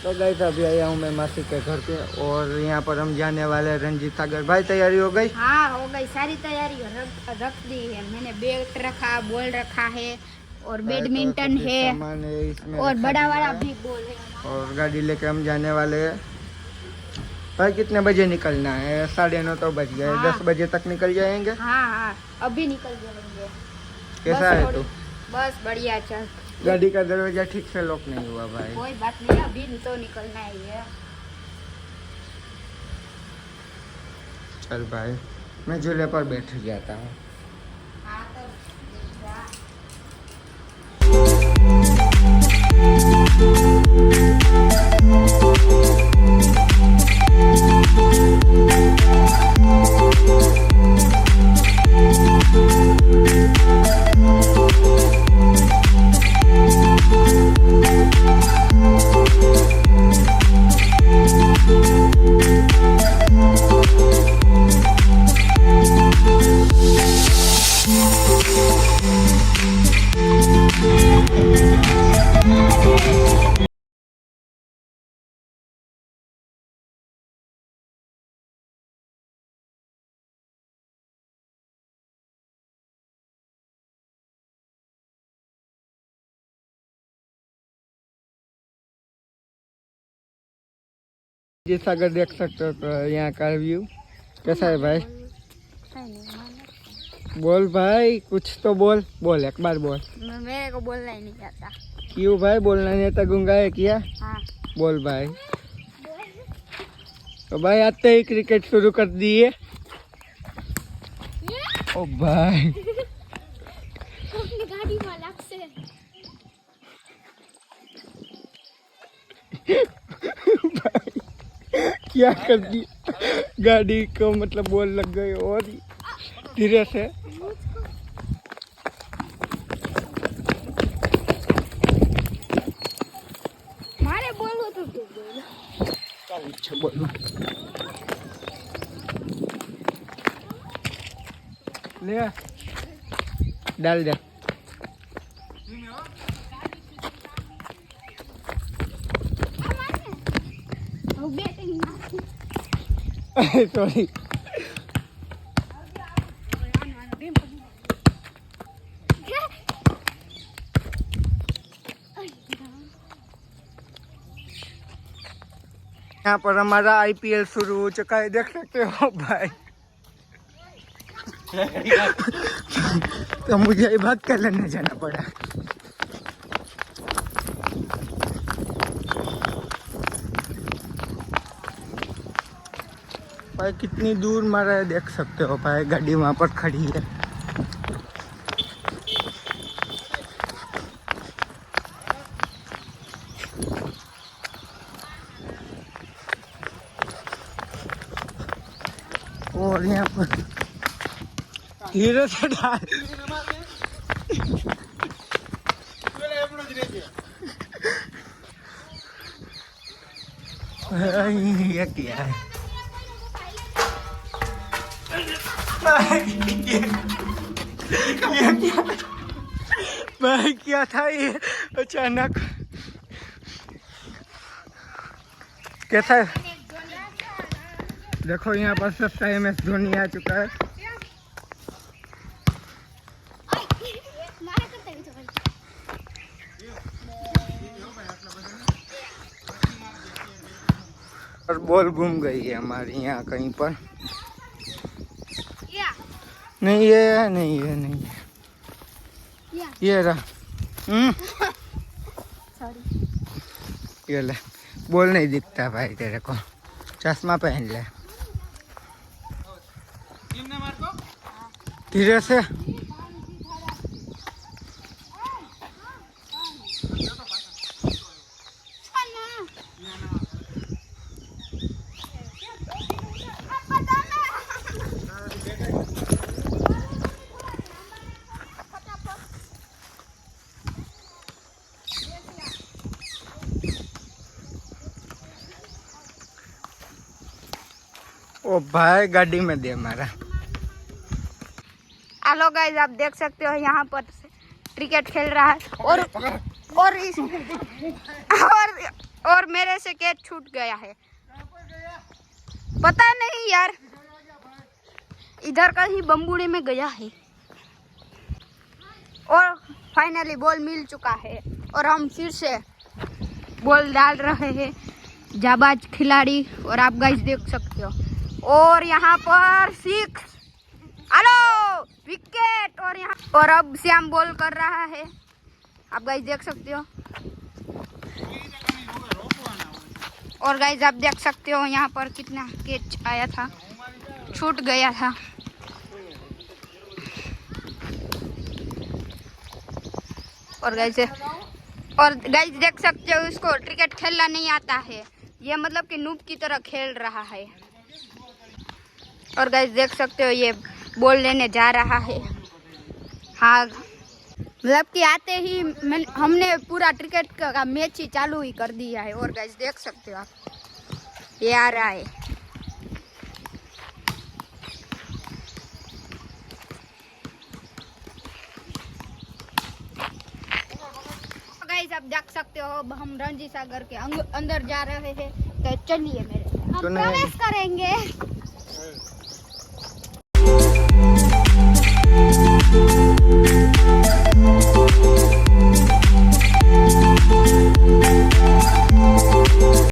तो गाइस अभी आया हूँ मैं मासी के घर पे और यहाँ पर हम जाने वाले हैं रंजीत सागर। भाई तैयारी हो गई? हाँ हो गई, सारी तैयारी रख दी है मैंने। बैट रखा, बॉल रखा है और बैडमिंटन है इसमें और बड़ा वाला भी बॉल है और गाड़ी लेके हम जाने वाले हैं। भाई कितने बजे निकलना है? 9:30 तो बज गए। हाँ। 10 बजे तक निकल जाएंगे। हाँ अभी निकल जाएंगे। कैसा है तू? बस बढ़िया। चल, गाड़ी का दरवाजा ठीक से लॉक नहीं हुआ भाई। कोई बात नहीं, अभी तो निकलना ही है। चल भाई मैं झूले पर बैठ जाता हूँ। हाँ तो जी सागर देख सकते हो तो यहाँ का व्यू कैसा है भाई? बोल भाई, कुछ तो बोल। बोल एक बार बोल। मेरे को बोलना ही नहीं आता। क्यों भाई? बोलना नहीं आता? गुंगा है क्या? हाँ बोल भाई। तो भाई आते ही क्रिकेट शुरू कर दिए। ओ भाई अपनी गाड़ी में अलग से भाई क्या कर दिया? गाड़ी को मतलब बोल लग गई और धीरे से। मारे बोलो तो तू बोल। अच्छा बोलो। ले डाल दे। सॉरी। यहाँ पर हमारा आईपीएल शुरू हो चुका है, देख सकते हो भाई। तो मुझे ही भाग कर लेने जाना पड़ा। भाई कितनी दूर मारा है देख सकते हो भाई। गाड़ी वहां पर खड़ी है। और यहाँ पर धीरे से डाल। ये क्या है भाई? क्या था ये अचानक? कैसा है? देखो यहाँ पर सस्ता MS धोनी आ चुका है। और बॉल घूम गई है हमारी यहाँ कहीं पर। नहीं ये नहीं, ये नहीं, ये रहा। ये ले, बॉल नहीं दिखता भाई तेरे को, चश्मा पहन ले। धीरे से। ओ भाई गाड़ी में दे मारा। हेलो गाइस, आप देख सकते हो यहाँ पर क्रिकेट खेल रहा है और और मेरे से कैच छूट गया है, पता नहीं यार, इधर कहीं बम्बूड़ी में गया है। और फाइनली बॉल मिल चुका है और हम फिर से बॉल डाल रहे हैं, जाबाज खिलाड़ी। और आप गाइस देख सकते हो, और यहाँ पर 6, हेलो विकेट। और यहाँ और अब श्याम बॉल कर रहा है, आप गाइस देख सकते हो। और गाइस आप देख सकते हो यहाँ पर कितना कैच आया था, छूट गया था। और गाइस देख सकते हो, इसको क्रिकेट खेलना नहीं आता है, ये मतलब कि नूब की तरह खेल रहा है। और गाइस देख सकते हो ये बॉल लेने जा रहा है। हाँ मतलब कि आते ही हमने पूरा क्रिकेट का मैच ही चालू ही कर दिया है। और गाइस देख सकते हो आप, ये आ रहा है। गाइस आप देख सकते हो, अब हम रणजी सागर के अंदर जा रहे हैं, तो चलिए मेरे हम प्रवेश करेंगे।